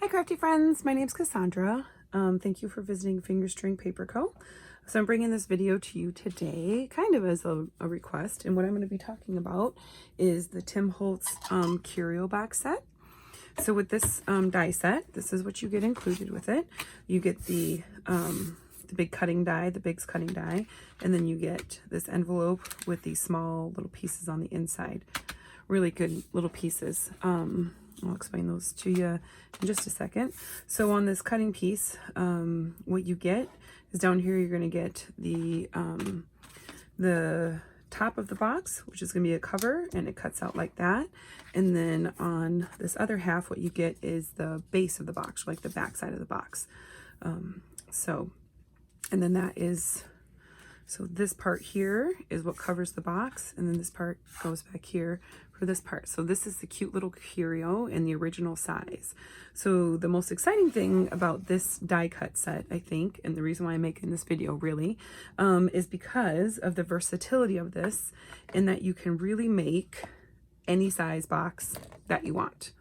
Hi crafty friends, my name's Cassandra. Thank you for visiting Fingerstring Paper Co. So I'm bringing this video to you today kind of as a request, and what I'm going to be talking about is the Tim Holtz Curio box set. So with this die set, this is what you get included with it. You get the big cutting die, the Big's cutting die, and then you get this envelope with these small little pieces on the inside. Really good little pieces. I'll explain those to you in just a second. So on this cutting piece, what you get is down here, you're going to get the top of the box, which is going to be a cover, and it cuts out like that. And then on this other half, what you get is the base of the box, like the back side of the box. And then that is, so this part here is what covers the box, and then this part goes back here for this part. So this is the cute little curio in the original size. So the most exciting thing about this die cut set, I think, and the reason why I'm making this video really, is because of the versatility of this, in that you can really make any size box that you want.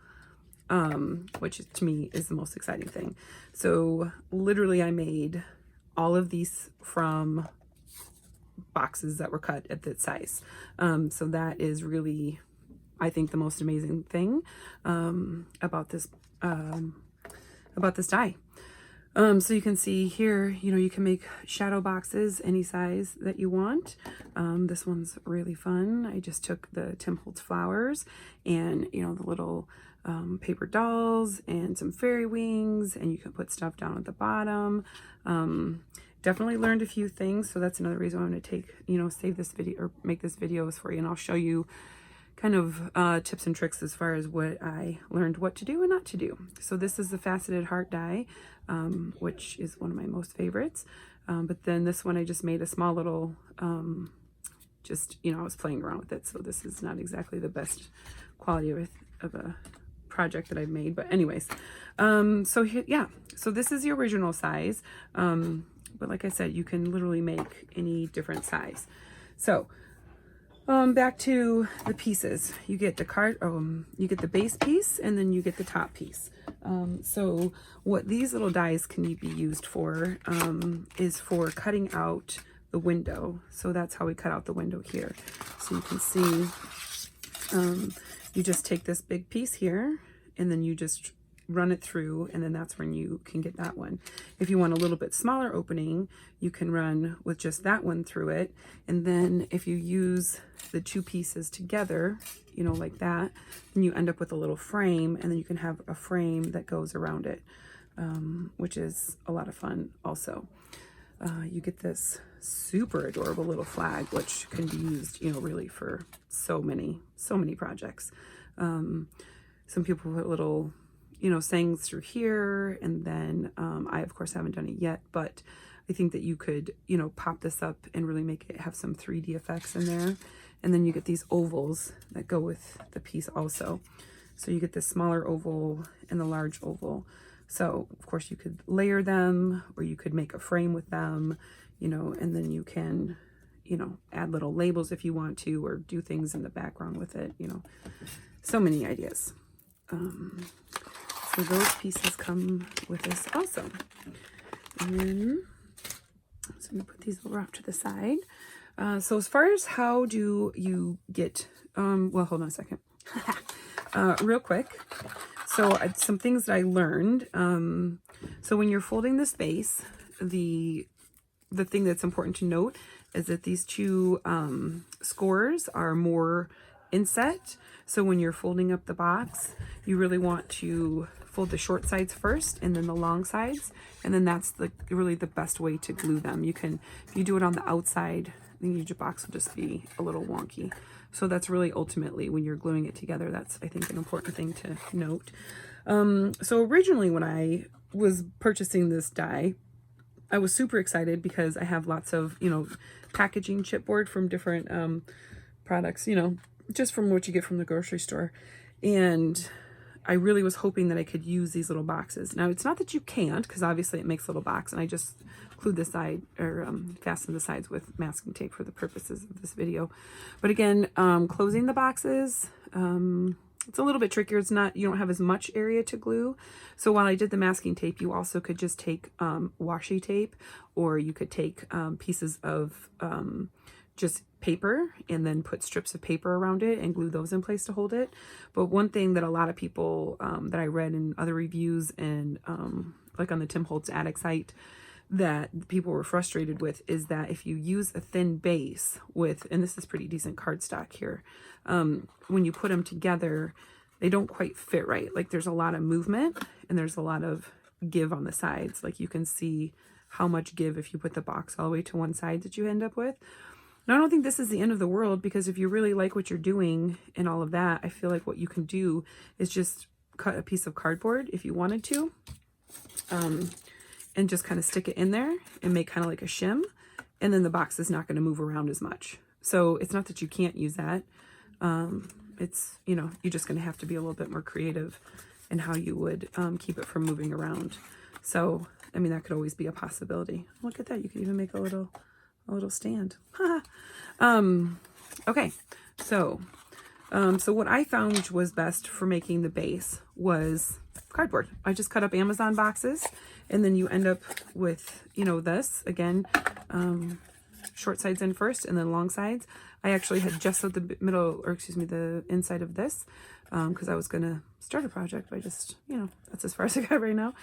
Which to me is the most exciting thing. So literally I made all of these from boxes that were cut at that size. So that is really, I think, the most amazing thing about this die. So you can see here, you can make shadow boxes any size that you want. This one's really fun. I just took the Tim Holtz flowers and the little paper dolls and some fairy wings, and you can put stuff down at the bottom. Definitely learned a few things, so that's another reason I'm going to take, save this video or make this videos for you, and I'll show you kind of tips and tricks as far as what I learned what to do and not to do. So this is the faceted heart die, which is one of my most favorites. But then this one I just made a small little, I was playing around with it, so this is not exactly the best quality of a project that I've made. But anyways, so here, yeah, so this is the original size. But like I said, you can literally make any different size. So back to the pieces. You get you get the base piece, and then you get the top piece. So what these little dies can be used for is for cutting out the window. So that's how we cut out the window here. So you can see, you just take this big piece here, and then you just run it through, and then that's when you can get that one. If you want a little bit smaller opening, you can run with just that one through it, and then if you use the two pieces together, like that, then you end up with a little frame, and then you can have a frame that goes around it, which is a lot of fun also. You get this super adorable little flag, which can be used, really for so many projects. Some people put little sayings through here, and then I of course haven't done it yet, but I think that you could pop this up and really make it have some 3D effects in there. And then you get these ovals that go with the piece also. So you get the smaller oval and the large oval. So of course you could layer them, or you could make a frame with them, and then you can add little labels if you want to, or do things in the background with it. So many ideas. So those pieces come with this also. And then, so I'm gonna put these over off to the side. So as far as how do you get, well, hold on a second, real quick. So some things that I learned. So when you're folding this base, the thing that's important to note is that these two scores are more inset. So when you're folding up the box, you really want to fold the short sides first, and then the long sides, and then that's really the best way to glue them. You can, if you do it on the outside, then your box will just be a little wonky. So that's really ultimately when you're gluing it together, that's, I think, an important thing to note. So originally when I was purchasing this die, I was super excited because I have lots of, packaging chipboard from different products, just from what you get from the grocery store. And I really was hoping that I could use these little boxes. Now, it's not that you can't, because obviously it makes a little box, and I just glued the side, or fasten the sides with masking tape for the purposes of this video. But again, closing the boxes, it's a little bit trickier. It's not, you don't have as much area to glue. So while I did the masking tape, you also could just take washi tape, or you could take pieces of just paper and then put strips of paper around it and glue those in place to hold it. But one thing that a lot of people that I read in other reviews and like on the Tim Holtz Attic site, that people were frustrated with, is that if you use a thin base with, and this is pretty decent cardstock here, when you put them together, they don't quite fit right. Like there's a lot of movement and there's a lot of give on the sides. Like you can see how much give if you put the box all the way to one side that you end up with. And I don't think this is the end of the world, because if you really like what you're doing and all of that, I feel like what you can do is just cut a piece of cardboard if you wanted to, and just kind of stick it in there and make kind of like a shim, and then the box is not going to move around as much. So it's not that you can't use that. It's, you know, you're just going to have to be a little bit more creative in how you would keep it from moving around. So, I mean, that could always be a possibility. Look at that. You can even make a little stand. Okay. So what I found was best for making the base was cardboard. I just cut up Amazon boxes, and then you end up with, you know, this again, short sides in first and then long sides. I actually had just at the middle, or excuse me, the inside of this, because I was going to start a project, but I just, you know, that's as far as I got right now.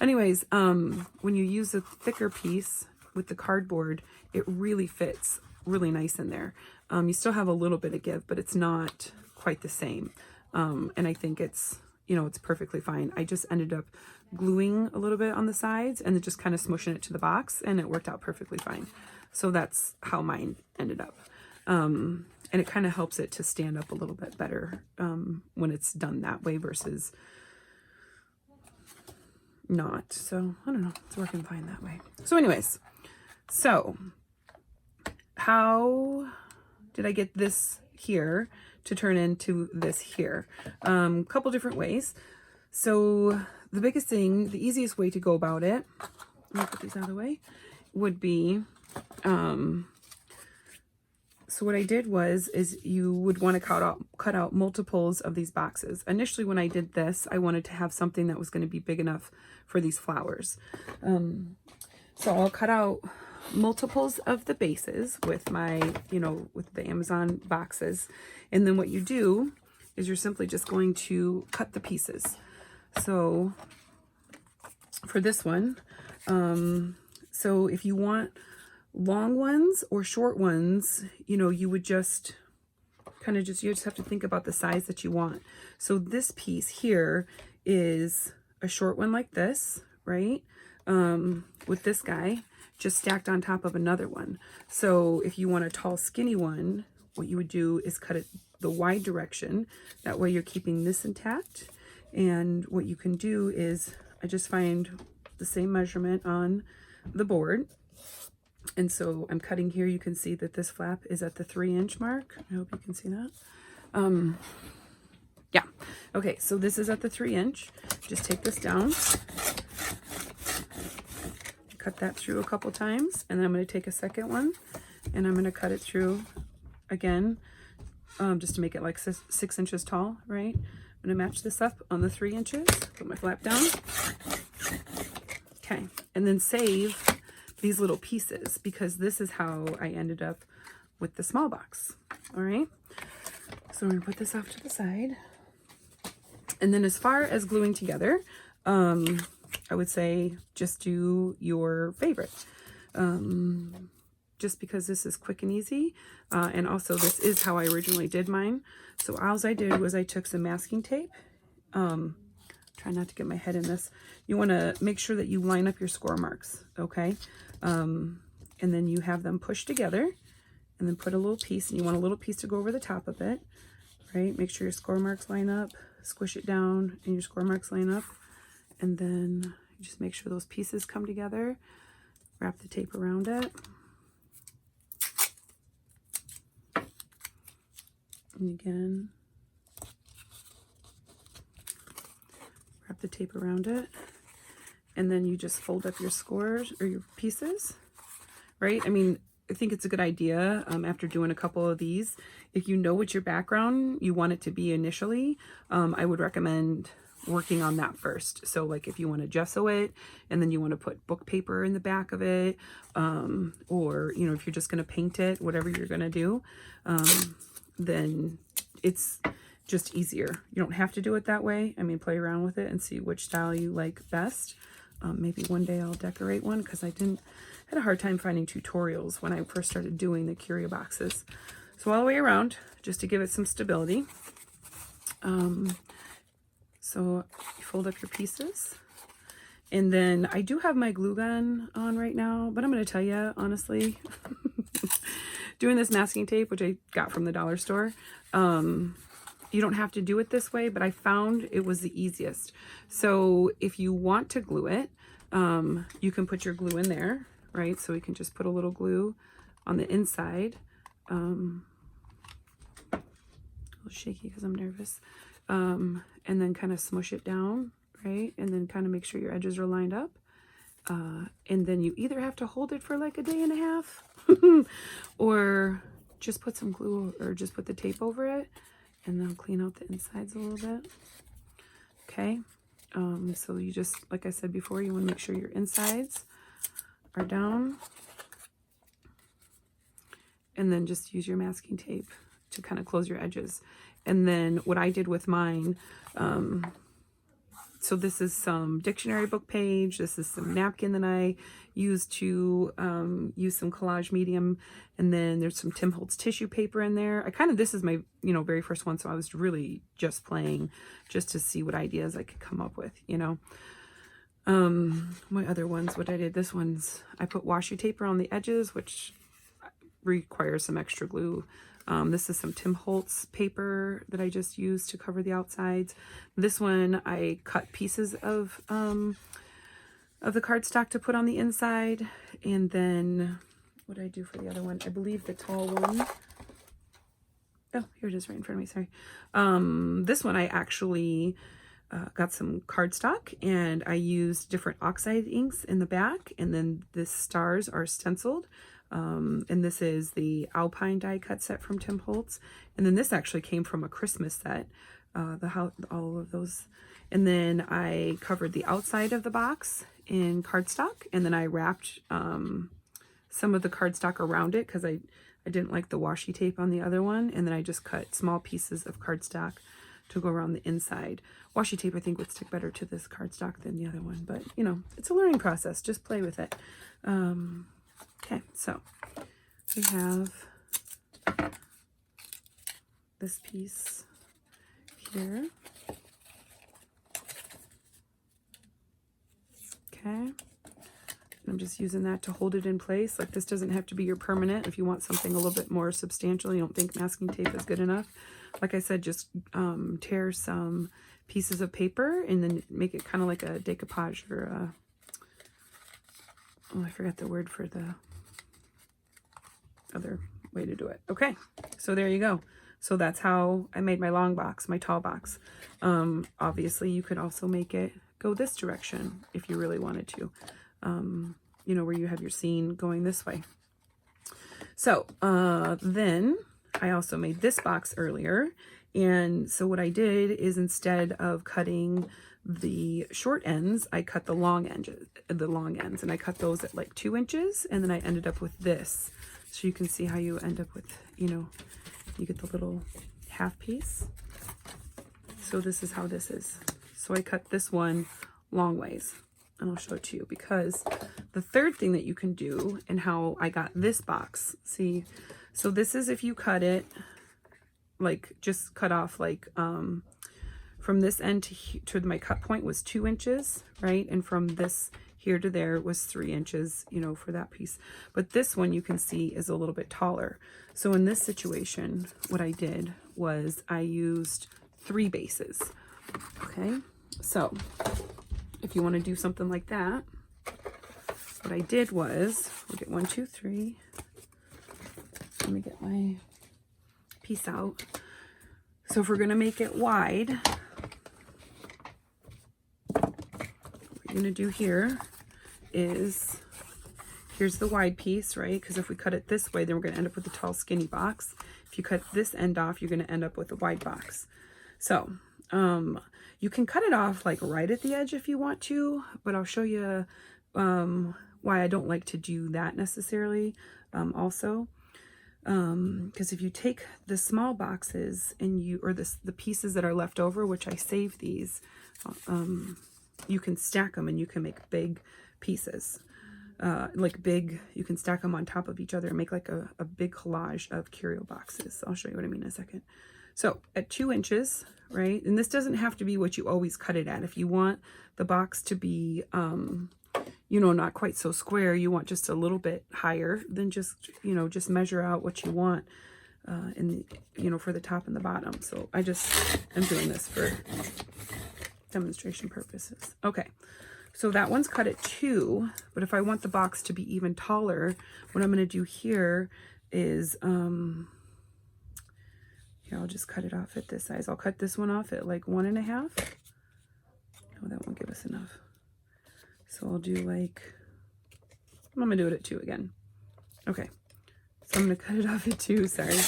Anyways, when you use a thicker piece with the cardboard, it really fits really nice in there. You still have a little bit of give, but it's not quite the same. And I think it's, you know, it's perfectly fine. I just ended up gluing a little bit on the sides and then just kind of smushing it to the box, and it worked out perfectly fine. So that's how mine ended up. And it kind of helps it to stand up a little bit better when it's done that way versus not. So I don't know, it's working fine that way. So anyways, so how did I get this here to turn into this here? Couple different ways. So the biggest thing, the easiest way to go about it, let me put these out of the way, would be, so what I did is you would want to cut out multiples of these boxes. Initially, when I did this, I wanted to have something that was going to be big enough for these flowers. So I'll cut out multiples of the bases with my, you know, with the Amazon boxes. And then what you do is you're simply just going to cut the pieces. So for this one, so if you want long ones or short ones, you know, you would just kind of you just have to think about the size that you want. So this piece here is a short one like this, right? With this guy just stacked on top of another one. So if you want a tall, skinny one, what you would do is cut it the wide direction. That way you're keeping this intact. And what you can do is, I just find the same measurement on the board. And so I'm cutting here. You can see that this flap is at the 3-inch mark. I hope you can see that. Yeah. Okay, so this is at the 3-inch. Just take this down. Cut that through a couple times. And then I'm going to take a second one. And I'm going to cut it through again, just to make it like 6 inches tall, right? I'm going to match this up on the 3 inches. Put my flap down. Okay. And then save these little pieces, because this is how I ended up with the small box. All right. So I'm going to put this off to the side. And then as far as gluing together, I would say just do your favorite. Just because this is quick and easy. And also this is how I originally did mine. So all I did was I took some masking tape. Try not to get my head in this. You want to make sure that you line up your score marks, okay? And then you have them pushed together, and then put a little piece, and you want a little piece to go over the top of it, right? Make sure your score marks line up, squish it down, and your score marks line up. And then just make sure those pieces come together. Wrap the tape around it. And again, wrap the tape around it. And then you just fold up your scores or your pieces, right? I mean, think it's a good idea after doing a couple of these, if you know what your background you want it to be initially, I would recommend working on that first. So like if you want to gesso it and then you want to put book paper in the back of it, or, you know, if you're just going to paint it, whatever you're going to do, then it's just easier. You don't have to do it that way. I mean, play around with it and see which style you like best. Maybe one day I'll decorate one, because I had a hard time finding tutorials when I first started doing the Curio boxes. So all the way around, just to give it some stability. So you fold up your pieces. And then I do have my glue gun on right now, but I'm going to tell you, honestly, doing this masking tape, which I got from the dollar store, you don't have to do it this way, but I found it was the easiest. So if you want to glue it, you can put your glue in there, right? So we can just put a little glue on the inside. A little shaky because I'm nervous. And then kind of smush it down, right? And then kind of make sure your edges are lined up. And then you either have to hold it for like a day and a half or just put some glue or just put the tape over it, and then clean out the insides a little bit. Okay. So you just, like I said before, you want to make sure your insides are down, and then just use your masking tape to kind of close your edges. And then what I did with mine, so this is some dictionary book page. This is some napkin that I used to use some collage medium. And then there's some Tim Holtz tissue paper in there. This is my, you know, very first one. So I was really just playing just to see what ideas I could come up with, you know. My other ones, what I did, this one's, I put washi tape around the edges, which requires some extra glue. This is some Tim Holtz paper that I just used to cover the outsides. This one I cut pieces of the cardstock to put on the inside. And then what did I do for the other one? I believe the tall one. Oh, here it is right in front of me. Sorry. This one I actually got some cardstock, and I used different oxide inks in the back. And then the stars are stenciled. And this is the Alpine die cut set from Tim Holtz. And then this actually came from a Christmas set, all of those. And then I covered the outside of the box in cardstock, and then I wrapped some of the cardstock around it because I didn't like the washi tape on the other one. And then I just cut small pieces of cardstock to go around the inside. Washi tape I think would stick better to this cardstock than the other one, but you know, it's a learning process. Just play with it. Okay, so we have this piece here. Okay, I'm just using that to hold it in place. Like, this doesn't have to be your permanent. If you want something a little bit more substantial, you don't think masking tape is good enough, like I said, just tear some pieces of paper and then make it kind of like a decoupage, or a, oh, I forgot the word for the other way to do it. Okay, so there you go. So that's how I made my long box, my tall box. Obviously you could also make it go this direction if you really wanted to, you know, where you have your scene going this way. So then I also made this box earlier. And so what I did is, instead of cutting the short ends, I cut the long ends, and I cut those at like 2 inches. And then I ended up with this. So you can see how you end up with, you know, you get the little half piece. So this is how this is. So I cut this one long ways, and I'll show it to you, because the third thing that you can do, and how I got this box, see, so this is if you cut it, like just cut off like, from this end to my cut point was 2 inches, right? And from this here to there was 3 inches, you know, for that piece. But this one you can see is a little bit taller. So in this situation, what I did was I used 3 bases. Okay, so if you want to do something like that, what I did was, we'll get 1, 2, 3. Let me get my piece out. So if we're going to make it wide, what we're going to do here is here's the wide piece, right? Because if we cut it this way, then we're going to end up with a tall, skinny box. If you cut this end off, you're going to end up with a wide box. So you can cut it off like right at the edge if you want to, but I'll show you why I don't like to do that necessarily also. Because if you take the small boxes and the pieces that are left over, which I save these, you can stack them and you can make big pieces. You can stack them on top of each other and make like a big collage of curio boxes. I'll show you what I mean in a second. So at 2 inches, right? And this doesn't have to be what you always cut it at. If you want the box to be, you know, not quite so square, you want just a little bit higher, then just, you know, just measure out what you want for the top and the bottom. So I just am doing this for demonstration purposes. Okay. So that one's cut at 2, but if I want the box to be even taller, what I'm going to do here is, here, I'll just cut it off at this size. I'll cut this one off at like 1.5. No, that won't give us enough. So I'll do like, I'm going to do it at 2 again. Okay. So I'm going to cut it off at 2. Sorry.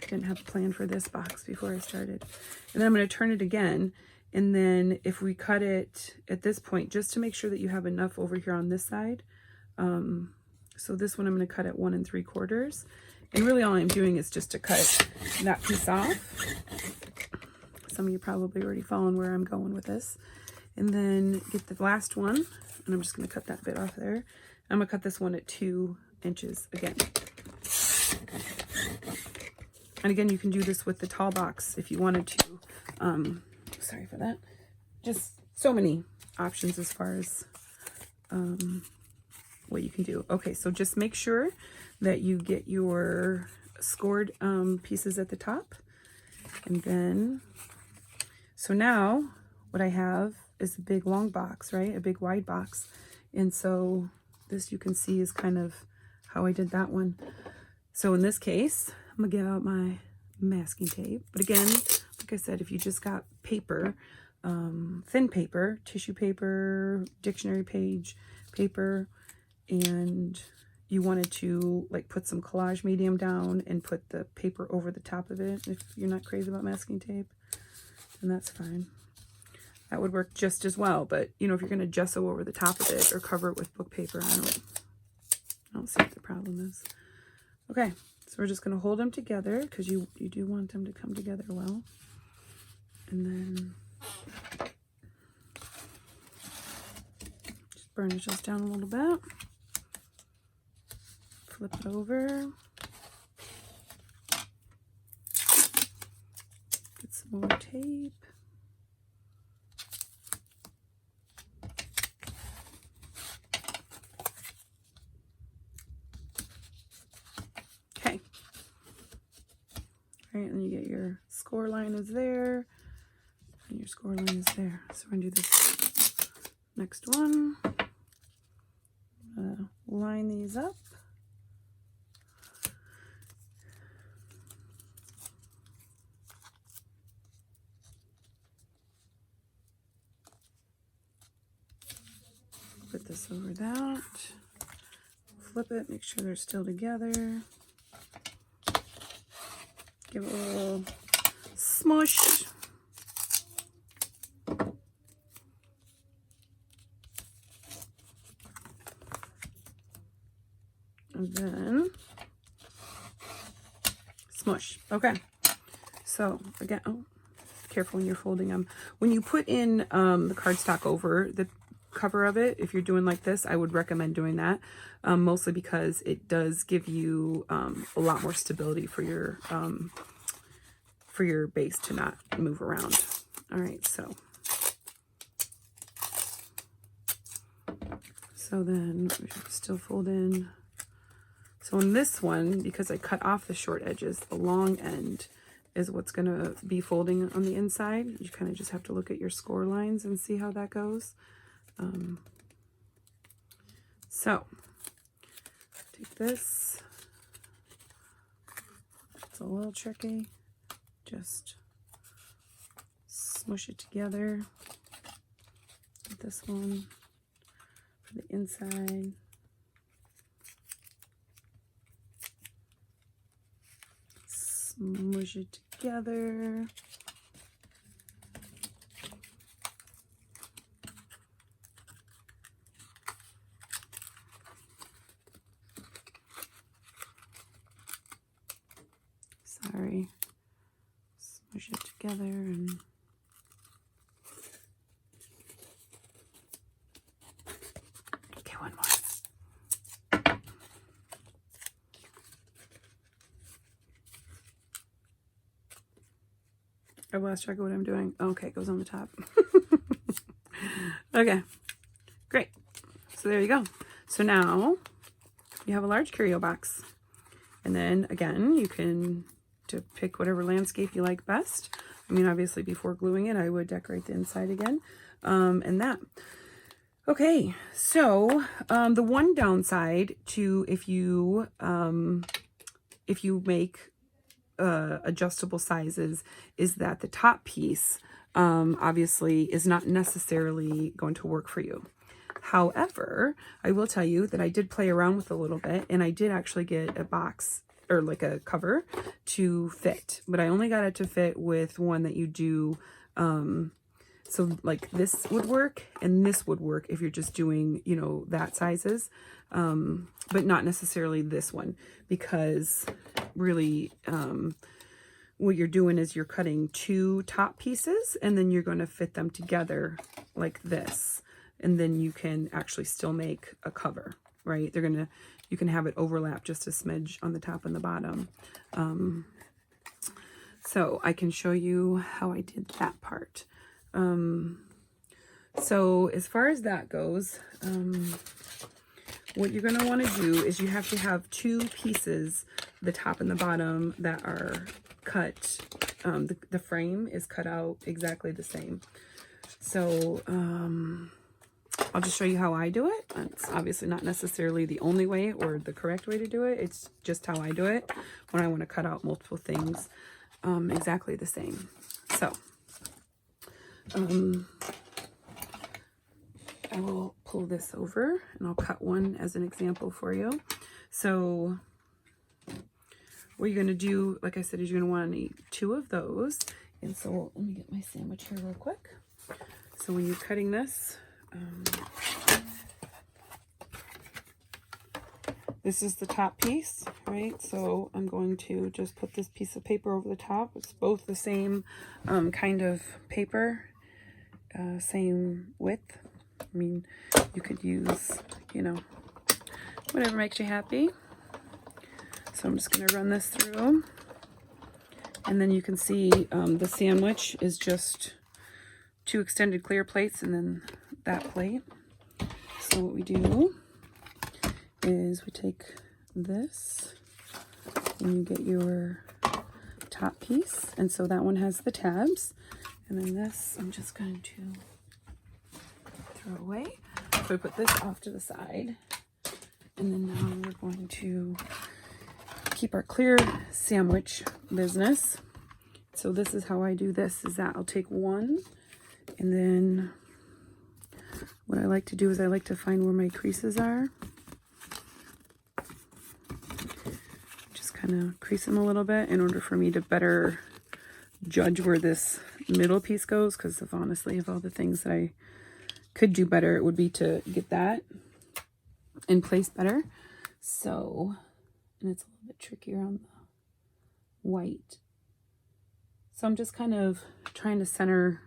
Didn't have a plan for this box before I started. And then I'm going to turn it again. And then if we cut it at this point, just to make sure that you have enough over here on this side. So this one I'm going to cut at 1 3/4. And really all I'm doing is just to cut that piece off. Some of you probably already following where I'm going with this. And then get the last one. And I'm just going to cut that bit off there. I'm going to cut this one at 2 inches again. And again, you can do this with the tall box if you wanted to. Sorry for that. Just so many options as far as what you can do. Okay, so just make sure that you get your scored pieces at the top. And then, so now what I have is a big long box, right? A big wide box. And so this you can see is kind of how I did that one. So in this case, I'm gonna get out my masking tape. But again, like I said, if you just got paper, thin paper, tissue paper, dictionary page paper, and you wanted to like put some collage medium down and put the paper over the top of it, if you're not crazy about masking tape, then that's fine. That would work just as well. But you know, if you're going to gesso over the top of it or cover it with book paper, I don't see what the problem is. Okay, so we're just going to hold them together because you do want them to come together well. And then just burnish this down a little bit. Flip it over. Get some more tape. Okay. All right, and you get your score line is there. And your score line is there. So we're going to do this next one. Line these up. Put this over that. Flip it, make sure they're still together. Give it a little smush. And then smush. Okay. So again, oh, careful when you're folding them. When you put in the cardstock over the cover of it, if you're doing like this, I would recommend doing that, mostly because it does give you a lot more stability for your base to not move around. All right, so then we should still fold in. So in this one, because I cut off the short edges, the long end is what's going to be folding on the inside. You kind of just have to look at your score lines and see how that goes. So take this. It's a little tricky. Just smush it together. Get this one for the inside. smush it together. Sorry. Smush it together and okay, one more. I lost track of what I'm doing. Okay, it goes on the top. Okay, great. So there you go. So now you have a large curio box. And then again, you can to pick whatever landscape you like best. I mean, obviously before gluing it, I would decorate the inside again. And that. Okay, so the one downside to if you make adjustable sizes is that the top piece obviously is not necessarily going to work for you. However, I will tell you that I did play around with a little bit, and I did actually get a box or like a cover to fit, but I only got it to fit with one that you do. So like this would work and this would work if you're just doing, you know, that sizes, but not necessarily this one, because really what you're doing is you're cutting two top pieces and then you're going to fit them together like this. And then you can actually still make a cover, right? You can have it overlap just a smidge on the top and the bottom. So I can show you how I did that part. So as far as that goes, what you're going to want to do is you have to have two pieces, the top and the bottom, that are cut. The frame is cut out exactly the same. So, I'll just show you how I do it. It's obviously not necessarily the only way or the correct way to do it. It's just how I do it when I want to cut out multiple things exactly the same. So, I will pull this over and I'll cut one as an example for you. So, what you're going to do, like I said, is you're going to want to need two of those. And so, let me get my sandwich here real quick. So, when you're cutting this, this is the top piece, right? So I'm going to just put this piece of paper over the top. It's both the same kind of paper, same width. I mean, you could use, you know, whatever makes you happy. So I'm just going to run this through. And then you can see the sandwich is just two extended clear plates and then that plate. So what we do is we take this and you get your top piece, and so that one has the tabs, and then this I'm just going to throw away. So I put this off to the side, and then now we're going to keep our clear sandwich business. So this is how I do this, is that I'll take one, and then what I like to do is I like to find where my creases are. Just kind of crease them a little bit in order for me to better judge where this middle piece goes, because honestly, of all the things that I could do better, it would be to get that in place better. So, and it's a little bit trickier on the white. So I'm just kind of trying to center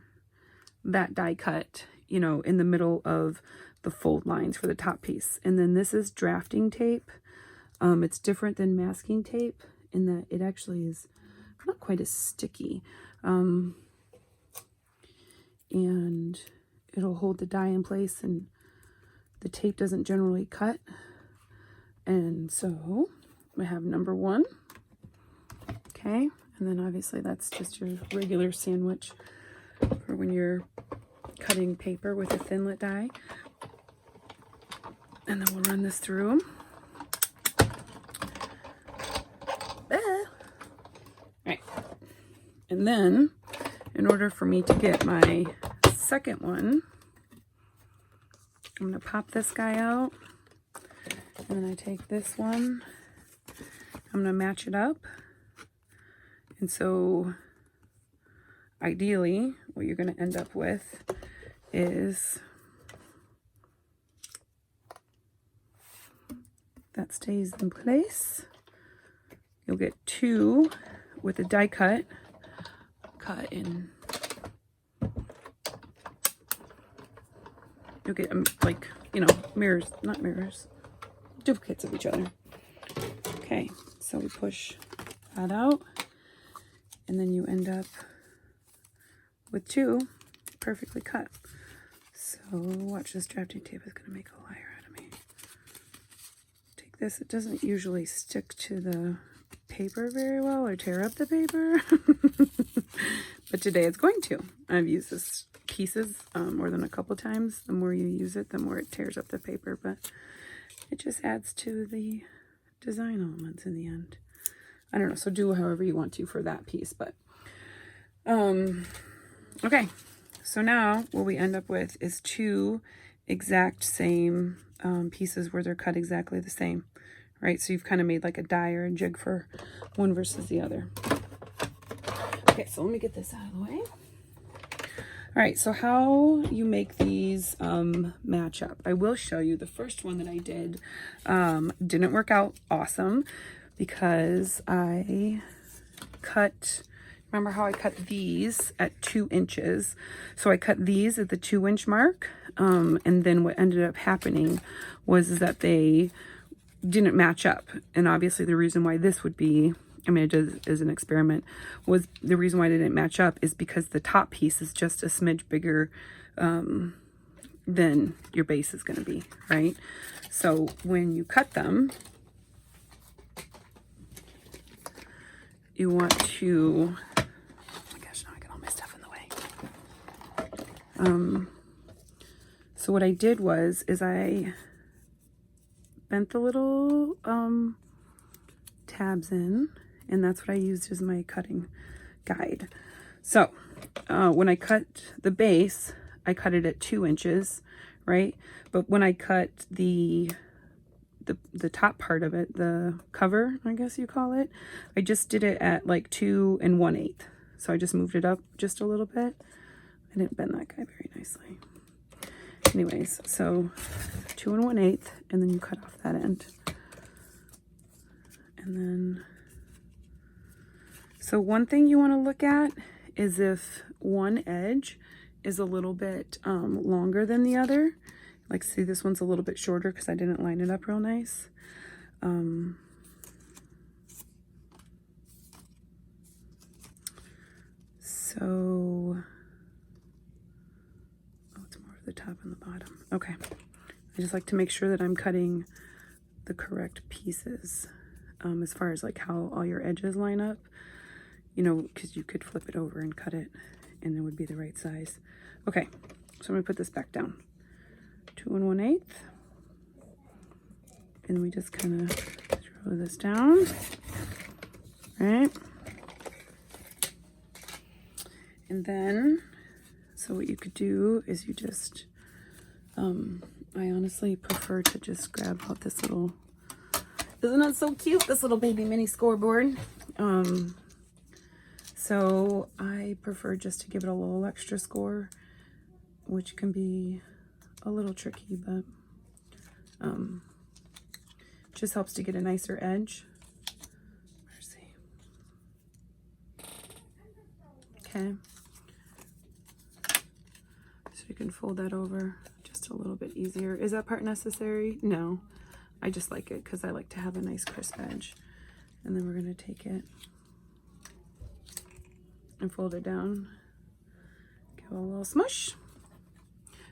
that die cut, you know, in the middle of the fold lines for the top piece. And then this is drafting tape. It's different than masking tape in that it actually is not quite as sticky. And it'll hold the die in place, and the tape doesn't generally cut. And so I have number one. Okay. And then obviously that's just your regular sandwich for when you're cutting paper with a thinlit die. And then we'll run this through. Right. And then in order for me to get my second one, I'm going to pop this guy out. And then I take this one. I'm going to match it up. And so ideally, what you're going to end up with is that stays in place. You'll get 2 with a die cut in. You'll get like, you know, mirrors, not mirrors, duplicates of each other. Okay, so we push that out, and then you end up with 2 perfectly cut. So watch, this drafting tape is going to make a liar out of me. Take this. It doesn't usually stick to the paper very well or tear up the paper, but today it's going to. I've used this pieces more than a couple times. The more you use it, the more it tears up the paper, but it just adds to the design elements in the end. I don't know, so do however you want to for that piece, but okay, so now what we end up with is 2 exact same pieces where they're cut exactly the same, right? So you've kind of made like a die or a jig for one versus the other. Okay, so let me get this out of the way. All right, so how you make these match up. I will show you the first one that I did. Didn't work out awesome because I cut, remember how I cut these at 2 inches? So I cut these at the 2-inch mark, and then what ended up happening was that they didn't match up. And obviously the reason why this would be, I mean, it did as an experiment, was the reason why they didn't match up is because the top piece is just a smidge bigger than your base is going to be, right? So when you cut them, you want to, oh my gosh, now I got all my stuff in the way. So what I did is I bent the little tabs in, and that's what I used as my cutting guide. So when I cut the base, I cut it at 2 inches, right? But when I cut the top part of it, the cover, I guess you call it, I just did it at like 2 1/8. So I just moved it up just a little bit. I didn't bend that guy very nicely. Anyways, so 2 1/8, and then you cut off that end. And then, so one thing you want to look at is if one edge is a little bit longer than the other. Like, see, this one's a little bit shorter because I didn't line it up real nice. So, oh, it's more of the top and the bottom. Okay. I just like to make sure that I'm cutting the correct pieces as far as like how all your edges line up, you know, because you could flip it over and cut it and it would be the right size. Okay, so I'm gonna put this back down. 2 1/8, and we just kind of throw this down, right? And then, so what you could do is you just, I honestly prefer to just grab out this little, isn't that so cute? This little baby mini scoreboard. So I prefer just to give it a little extra score, which can be a little tricky, but just helps to get a nicer edge. Mercy. Okay. So you can fold that over just a little bit easier. Is that part necessary? No. I just like it because I like to have a nice crisp edge. And then we're going to take it and fold it down. Give it a little smush.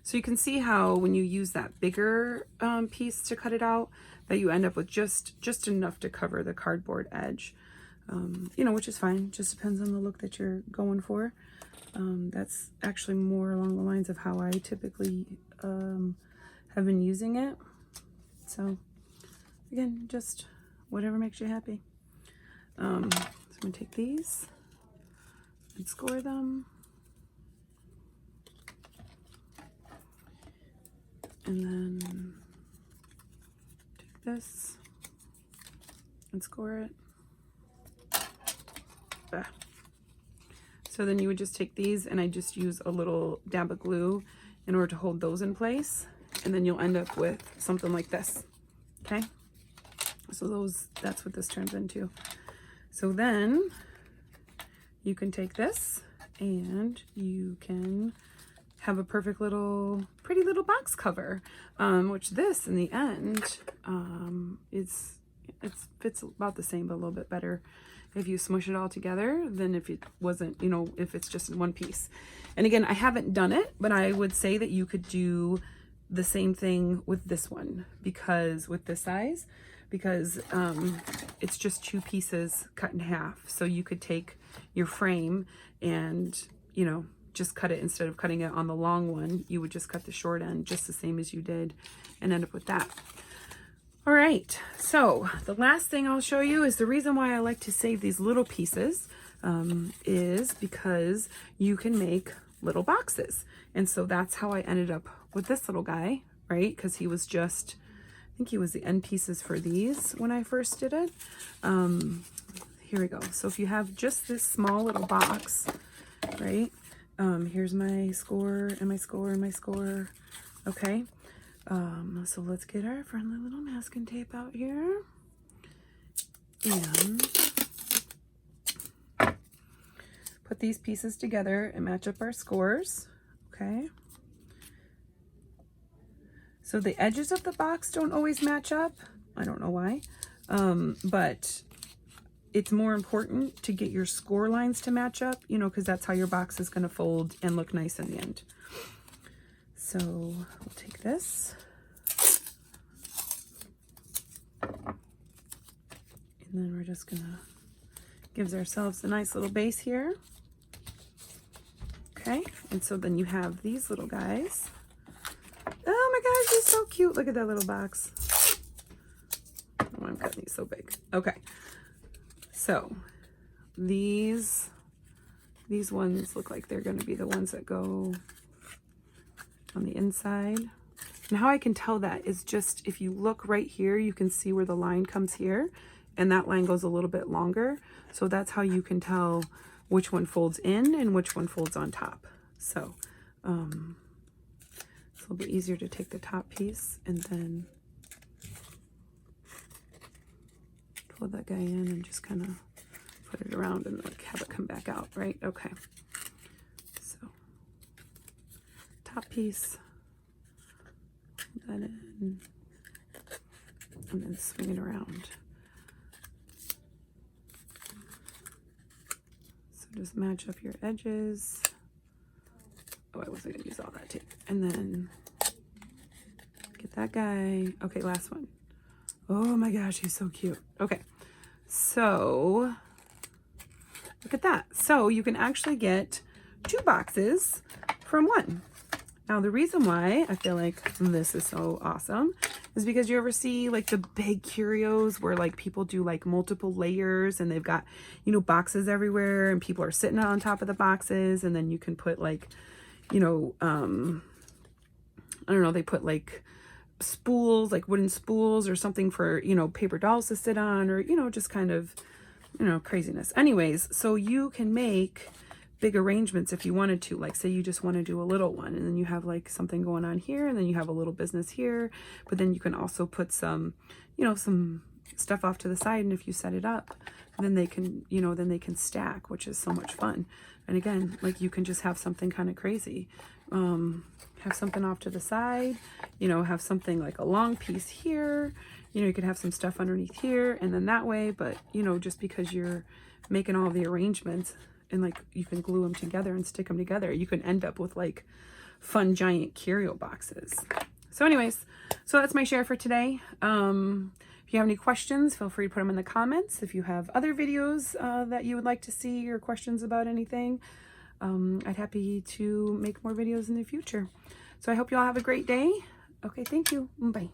So you can see how when you use that bigger piece to cut it out, that you end up with just enough to cover the cardboard edge. You know, which is fine. Just depends on the look that you're going for. That's actually more along the lines of how I typically have been using it. So again, just whatever makes you happy. So I'm gonna take these and score them. And then take this and score it. So then you would just take these, and I just use a little dab of glue in order to hold those in place. And then you'll end up with something like this. Okay. So that's what this turns into. So then you can take this and you can have a perfect little, pretty little box cover, which this in the end, it fits about the same, but a little bit better if you smush it all together than if it wasn't, you know, if it's just in one piece. And again, I haven't done it, but I would say that you could do the same thing with this one, because with this size, because it's just 2 pieces cut in half. So you could take your frame and, you know, just cut it, instead of cutting it on the long one, you would just cut the short end just the same as you did and end up with that. All right, so the last thing I'll show you is the reason why I like to save these little pieces is because you can make little boxes. And so that's how I ended up with this little guy, right? Because he was just, I think he was the end pieces for these when I first did it. Here we go. So if you have just this small little box, right? Here's my score and my score and my score. Okay. So let's get our friendly little masking tape out here and put these pieces together and match up our scores. Okay. So the edges of the box don't always match up. I don't know why, but it's more important to get your score lines to match up, you know, because that's how your box is going to fold and look nice in the end. So we'll take this. And then we're just going to give ourselves a nice little base here. Okay, and so then you have these little guys. Oh my gosh, he's so cute. Look at that little box. Oh, I'm cutting these so big. Okay. So these ones look like they're going to be the ones that go on the inside. And how I can tell that is just if you look right here, you can see where the line comes here, and that line goes a little bit longer. So that's how you can tell which one folds in and which one folds on top. So it's a little bit easier to take the top piece and then pull that guy in and just kind of put it around and like have it come back out, right? Okay. So top piece, put that in, and then swing it around. So just match up your edges. Oh, I wasn't gonna use all that tape. And then get that guy. Okay, last one. Oh my gosh, he's so cute. Okay, so look at that. So you can actually get 2 boxes from one. Now the reason why I feel like this is so awesome is because you ever see like the big curios where like people do like multiple layers and they've got, you know, boxes everywhere and people are sitting on top of the boxes, and then you can put like, you know, I don't know, they put like spools, like wooden spools or something for, you know, paper dolls to sit on, or, you know, just kind of, you know, craziness. Anyways, so you can make big arrangements if you wanted to, like say you just want to do a little one and then you have like something going on here and then you have a little business here, but then you can also put some, you know, some stuff off to the side, and if you set it up, then they can, you know, then they can stack, which is so much fun. And again, like you can just have something kind of crazy, have something off to the side, you know, have something like a long piece here, you know, you could have some stuff underneath here and then that way, but you know, just because you're making all the arrangements and like you can glue them together and stick them together, you can end up with like fun giant curio boxes. So anyways, so that's my share for today. If you have any questions, feel free to put them in the comments. If you have other videos that you would like to see or questions about anything, I'd happy to make more videos in the future. So I hope you all have a great day. Okay, thank you. Bye.